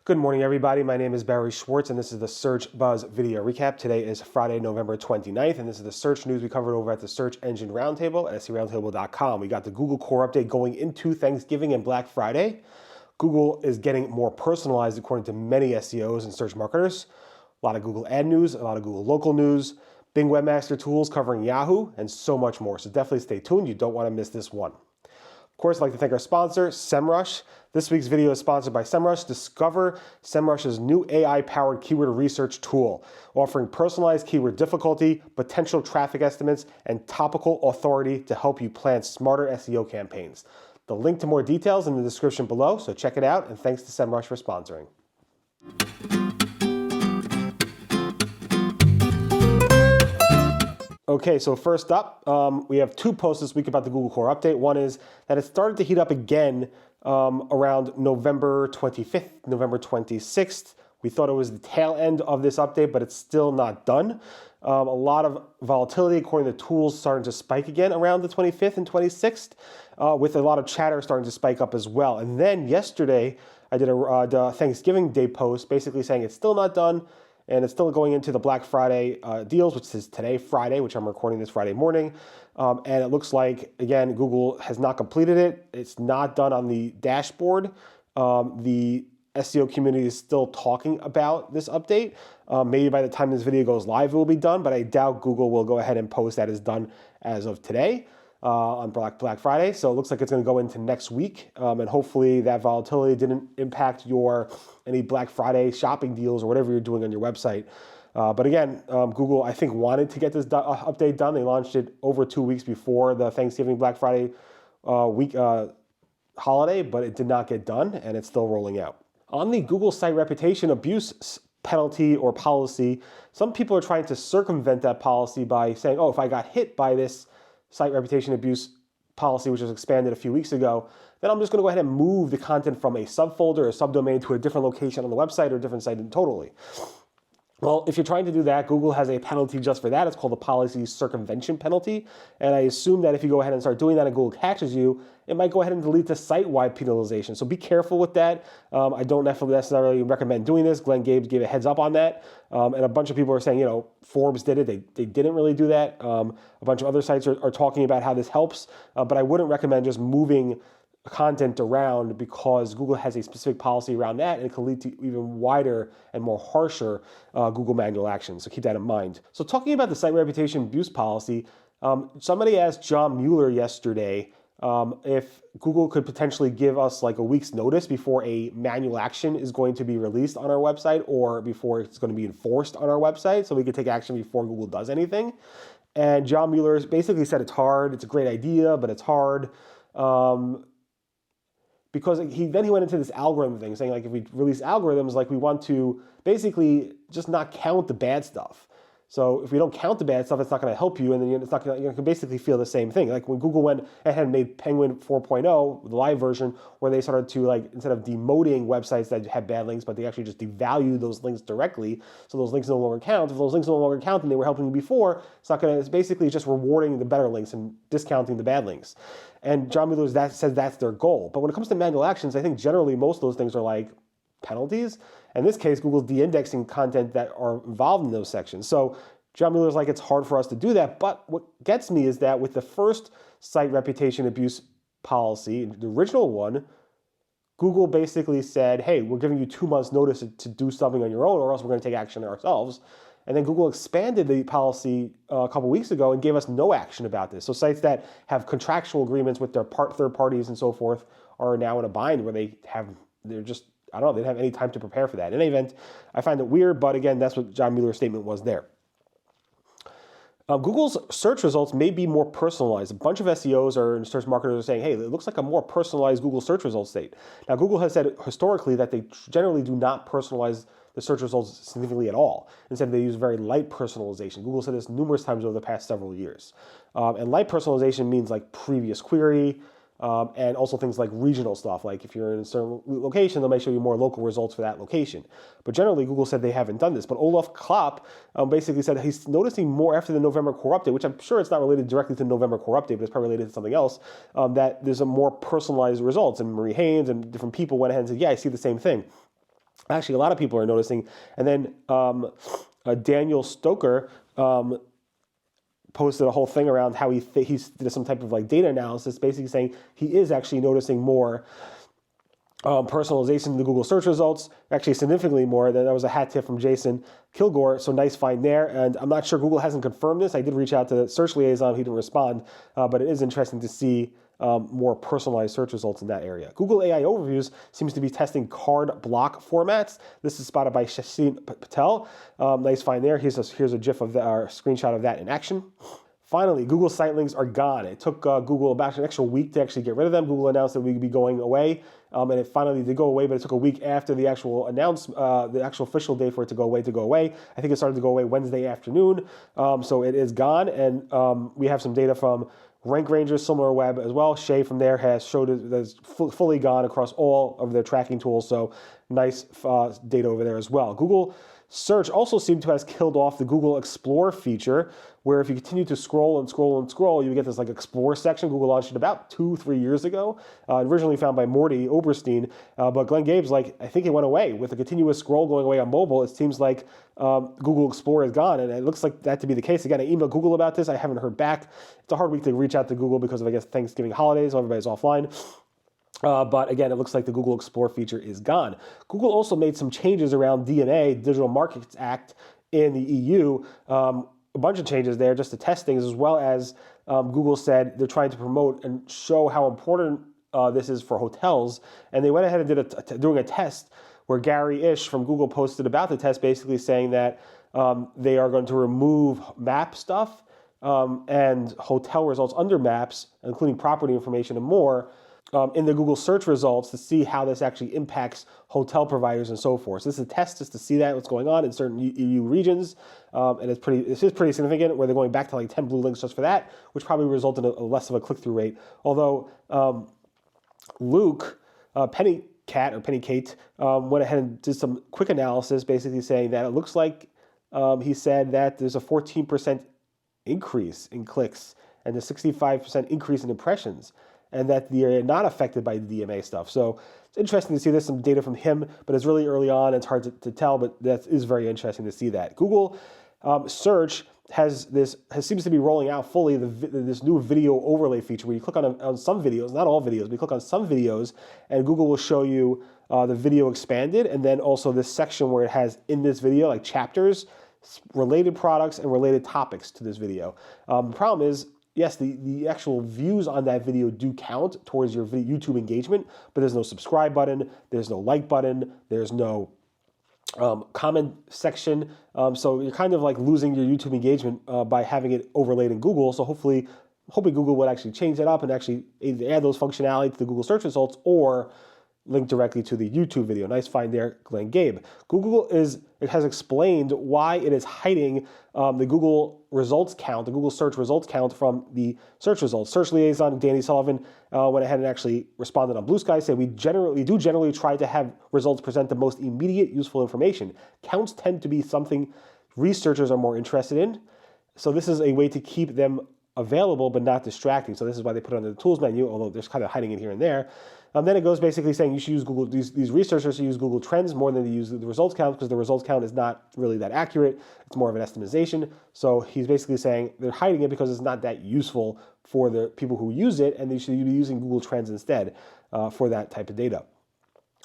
Good morning, everybody. My name is Barry Schwartz, and this is the Search Buzz video recap. Today is Friday, November 29th, and this is the search news we covered over at the Search Engine Roundtable at seroundtable.com. We got the Google Core Update going into Thanksgiving and Black Friday. Google is getting more personalized according to many SEOs and search marketers. A lot of Google Ad News, a lot of Google Local News, Bing Webmaster Tools covering Yahoo, and so much more. So definitely stay tuned. You don't want to miss this one. Of course, I'd like to thank our sponsor, SEMrush. This week's video is sponsored by SEMrush. Discover SEMrush's new AI-powered keyword research tool, offering personalized keyword difficulty, potential traffic estimates, and topical authority to help you plan smarter SEO campaigns. The link to more details in the description below, so check it out, and thanks to SEMrush for sponsoring. Okay, so first up, we have two posts this week about the Google Core Update. One is that it started to heat up again around November 25th, November 26th. We thought it was the tail end of this update, but it's still not done. A lot of volatility, according to tools, starting to spike again around the 25th and 26th, with a lot of chatter starting to spike up as well. And then yesterday, I did a Thanksgiving Day post basically saying it's still not done, and it's still going into the Black Friday deals, which is today, Friday, which I'm recording this Friday morning. And it looks like, again, Google has not completed it. It's not done on the dashboard. The SEO community is still talking about this update. Maybe by the time this video goes live, it will be done, but I doubt Google will go ahead and post that it's done as of today on Black Friday. So it looks like it's going to go into next week. And hopefully that volatility didn't impact any Black Friday shopping deals or whatever you're doing on your website. But again, Google, I think, wanted to get this update done. They launched it over 2 weeks before the Thanksgiving Black Friday week holiday, but it did not get done, and it's still rolling out. On the Google site reputation abuse penalty or policy, some people are trying to circumvent that policy by saying, oh, if I got hit by this site reputation abuse policy, which was expanded a few weeks ago, then I'm just going to go ahead and move the content from a subfolder or subdomain to a different location on the website or a different site totally. Well, if you're trying to do that, Google has a penalty just for that. It's called the policy circumvention penalty. And I assume that if you go ahead and start doing that and Google catches you, it might go ahead and delete the site-wide penalization. So be careful with that. I don't necessarily recommend doing this. Glenn Gabes gave a heads up on that. And a bunch of people are saying, Forbes did it. They didn't really do that. A bunch of other sites are talking about how this helps. But I wouldn't recommend just moving content around because Google has a specific policy around that, and it can lead to even wider and more harsher Google manual action. So keep that in mind. So talking about the site reputation abuse policy, somebody asked John Mueller yesterday if Google could potentially give us like a week's notice before a manual action is going to be released on our website or before it's going to be enforced on our website so we could take action before Google does anything. And John Mueller basically said it's hard. It's a great idea, but it's hard. Because he went into this algorithm thing, saying like if we release algorithms, like we want to basically just not count the bad stuff. So if we don't count the bad stuff, it's not going to help you, and then you're going to basically feel the same thing. Like when Google went ahead and made Penguin 4.0, the live version, where they started to instead of demoting websites that had bad links, but they actually just devalued those links directly, so those links no longer count. If those links no longer count and they were helping you before, it's basically just rewarding the better links and discounting the bad links. And John Mueller says that's their goal. But when it comes to manual actions, I think generally most of those things are like penalties. In this case, Google's de-indexing content that are involved in those sections. So John Mueller's like, it's hard for us to do that. But what gets me is that with the first site reputation abuse policy, the original one, Google basically said, hey, we're giving you 2 months notice to do something on your own, or else we're going to take action ourselves. And then Google expanded the policy a couple weeks ago and gave us no action about this. So sites that have contractual agreements with their third parties and so forth are now in a bind where they don't have any time to prepare for that. In any event, I find it weird, but again, that's what John Mueller's statement was there. Google's search results may be more personalized. A bunch of SEOs and search marketers are saying, hey, it looks like a more personalized Google search results state. Now, Google has said historically that they generally do not personalize the search results significantly at all. Instead, they use very light personalization. Google said this numerous times over the past several years. And light personalization means like previous query, and also things like regional stuff. Like if you're in a certain location, they'll make show you more local results for that location. But generally, Google said they haven't done this. But Olaf Klopp basically said he's noticing more after the November Core Update, which I'm sure it's not related directly to the November Core Update, but it's probably related to something else, that there's a more personalized results. And Marie Haynes and different people went ahead and said, yeah, I see the same thing. Actually, a lot of people are noticing. And then Daniel Stoker posted a whole thing around how he did some type of like data analysis, basically saying he is actually noticing more personalization in the Google search results, actually significantly more. That was a hat tip from Jason Kilgore, so nice find there. And I'm not sure, Google hasn't confirmed this. I did reach out to the search liaison, he didn't respond, but it is interesting to see more personalized search results in that area. Google AI Overviews seems to be testing card block formats. This is spotted by Shasheen Patel. Nice find there. Here's a GIF of our screenshot of that in action. Finally, Google site links are gone. It took Google about an extra week to actually get rid of them. Google announced that we would be going away, and it finally did go away, but it took a week after the actual the actual official day for it to go away. I think it started to go away Wednesday afternoon, so it is gone, and we have some data from Rank Ranger, SimilarWeb as well. Shay from there has showed it that's fully gone across all of their tracking tools, so nice data over there as well. Google Search also seemed to have killed off the Google Explore feature, where if you continue to scroll and scroll and scroll, you get this like Explore section. Google launched it about 2-3 years ago, originally found by Morty Oberstein, but Glenn Gabe's like, I think it went away. With the continuous scroll going away on mobile, it seems like Google Explore is gone, and it looks like that to be the case. Again, I emailed Google about this. I haven't heard back. It's a hard week to reach out to Google because of, I guess, Thanksgiving holidays, so everybody's offline. But again, it looks like the Google Explore feature is gone. Google also made some changes around DMA, Digital Markets Act, in the EU. A bunch of changes there just to test things, as well as Google said they're trying to promote and show how important this is for hotels. And they went ahead and did doing a test where Gary Ish from Google posted about the test, basically saying that they are going to remove map stuff and hotel results under maps, including property information and more, in the Google search results to see how this actually impacts hotel providers and so forth. So this is a test just to see what's going on in certain EU regions, and this is pretty significant, where they're going back to like 10 blue links just for that, which probably result in a less of a click-through rate. Although Luke Pennycate went ahead and did some quick analysis, basically saying that it looks like he said that there's a 14% increase in clicks and a 65% increase in impressions, and that they're not affected by the DMA stuff. So it's interesting to see this, some data from him, but it's really early on. It's hard to tell, but that is very interesting to see that. Google Search seems to be rolling out fully this new video overlay feature, where you click on some videos, not all videos, but you click on some videos, and Google will show you the video expanded, and then also this section where it has in this video like chapters, related products, and related topics to this video. The problem is, yes, the actual views on that video do count towards your YouTube engagement, but there's no subscribe button, there's no like button, there's no comment section. So you're kind of like losing your YouTube engagement by having it overlaid in Google. So hoping Google would actually change that up and actually either add those functionality to the Google search results or link directly to the YouTube video. Nice find there, Glenn Gabe. Google has explained why it is hiding the Google results count, the Google search results count from the search results. Search liaison Danny Sullivan went ahead and actually responded on Blue Sky, said we generally try to have results present the most immediate useful information. Counts tend to be something researchers are more interested in. So this is a way to keep them available but not distracting. So this is why they put it under the tools menu, although there's kind of hiding it here and there. Then it goes basically saying you should use Google, these researchers should use Google Trends more than they use the results count, because the results count is not really that accurate. It's more of an estimation. So he's basically saying they're hiding it because it's not that useful for the people who use it, and they should be using Google Trends instead for that type of data.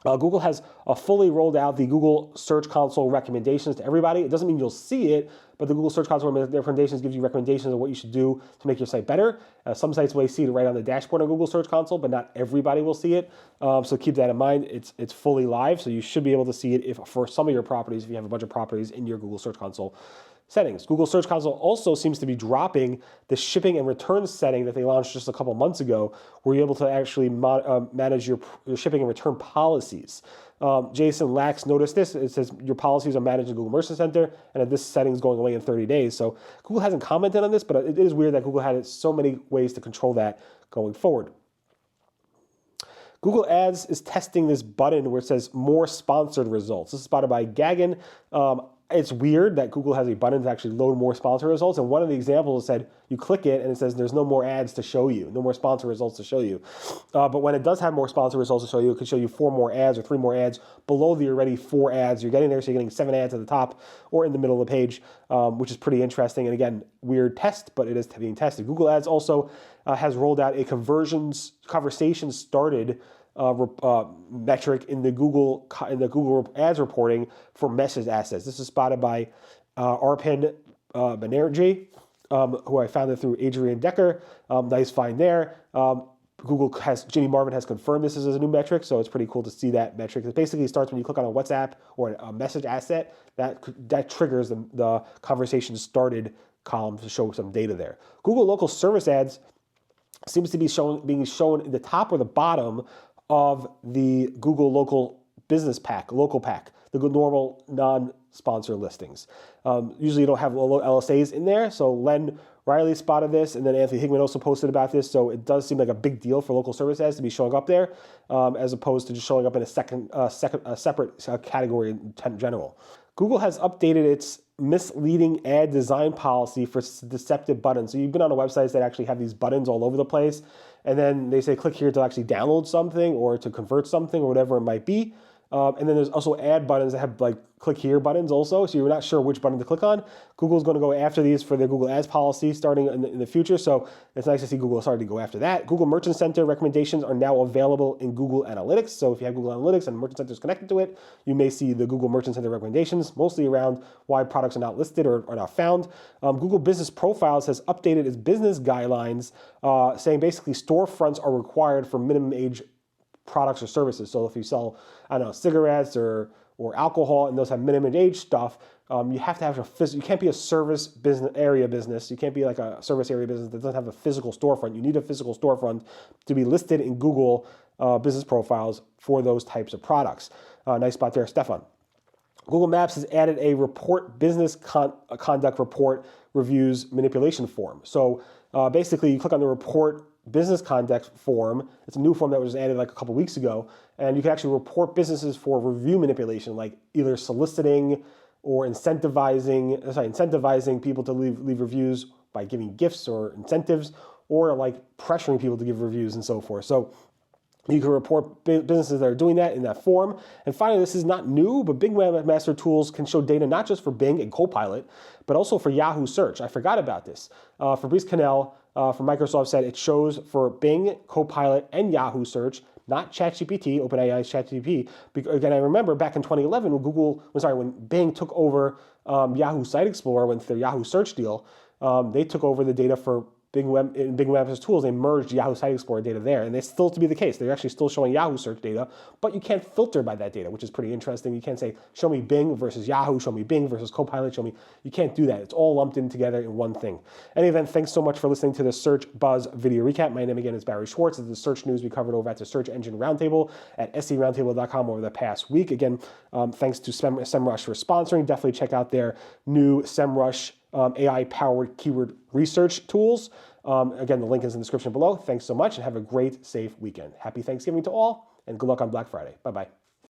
Google has fully rolled out the Google Search Console recommendations to everybody. It doesn't mean you'll see it, but the Google Search Console recommendations gives you recommendations of what you should do to make your site better. Some sites will see it right on the dashboard on Google Search Console, but not everybody will see it. So keep that in mind. It's fully live, so you should be able to see it for some of your properties, if you have a bunch of properties in your Google Search Console settings. Google Search Console also seems to be dropping the shipping and return setting that they launched just a couple months ago, where you're able to actually manage your shipping and return policies. Jason Lax noticed this. It says your policies are managed in Google Merchant Center, and that this setting is going away in 30 days. So Google hasn't commented on this, but it is weird that Google had so many ways to control that going forward. Google Ads is testing this button where it says more sponsored results. This is spotted by Gagan. it's weird that Google has a button to actually load more sponsor results. And one of the examples said you click it and it says there's no more ads to show you, no more sponsor results to show you. But when it does have more sponsor results to show you, it could show you 4 more ads or 3 more ads below the already 4 ads you're getting there. So you're getting 7 ads at the top or in the middle of the page, which is pretty interesting. And again, weird test, but it is being tested. Google Ads also has rolled out a conversation started metric in the Google Ads reporting for message assets. This is spotted by Arpin Banerjee, who I found it through Adrian Decker. Nice find there. Jimmy Marvin has confirmed this is a new metric, so it's pretty cool to see that metric. It basically starts when you click on a WhatsApp or a message asset that triggers the conversation started column to show some data there. Google Local Service Ads seems to be being shown in the top or the bottom of the Google Local Business Pack, Local Pack, the normal non-sponsor listings. Usually you don't have LSAs in there, so Len Riley spotted this, and then Anthony Higman also posted about this, so it does seem like a big deal for local service ads to be showing up there, as opposed to just showing up in a separate category in general. Google has updated its misleading ad design policy for deceptive buttons. So you've been on a website that actually have these buttons all over the place, and then they say click here to actually download something or to convert something or whatever it might be. And then there's also ad buttons that have like click here buttons also, so you're not sure which button to click on. Google's going to go after these for their Google Ads policy starting in the future, so it's nice to see Google starting to go after that. Google Merchant Center recommendations are now available in Google Analytics, so if you have Google Analytics and Merchant Center is connected to it, you may see the Google Merchant Center recommendations, mostly around why products are not listed or are not found. Google Business Profiles has updated its business guidelines, saying basically storefronts are required for minimum age products or services. So if you sell, I don't know, cigarettes or alcohol, and those have minimum age stuff, you have to have you can't be a service business. You can't be like a service area business that doesn't have a physical storefront. You need a physical storefront to be listed in Google business profiles for those types of products. Nice spot there, Stefan. Google Maps has added a business conduct report reviews manipulation form. So basically, you click on the report business conduct form. It's a new form that was added like a couple weeks ago, and you can actually report businesses for review manipulation, like either soliciting or incentivizing people to leave reviews by giving gifts or incentives, or like pressuring people to give reviews and so forth. So you can report businesses that are doing that in that form. And finally, this is not new, but Bing Webmaster Tools can show data not just for Bing and Copilot, but also for Yahoo Search. I forgot about this. Fabrice Cannell from Microsoft said it shows for Bing, Copilot, and Yahoo Search, not ChatGPT, OpenAI's ChatGPT. Again, I remember back in 2011 when Bing took over Yahoo Site Explorer with their Yahoo Search deal, they took over the data for Bing Webmaster Tools. They merged Yahoo Site Explorer data there, and it's still to be the case. They're actually still showing Yahoo Search data, but you can't filter by that data, which is pretty interesting. You can't say, show me Bing versus Yahoo, show me Bing versus Copilot, you can't do that. It's all lumped in together in one thing. In any event, thanks so much for listening to the Search Buzz video recap. My name again is Barry Schwartz. It's the search news we covered over at the Search Engine Roundtable at seroundtable.com over the past week. Again, thanks to SEMrush for sponsoring. Definitely check out their new SEMrush AI-powered keyword research tools. Again, the link is in the description below. Thanks so much and have a great, safe weekend. Happy Thanksgiving to all, and good luck on Black Friday. Bye-bye.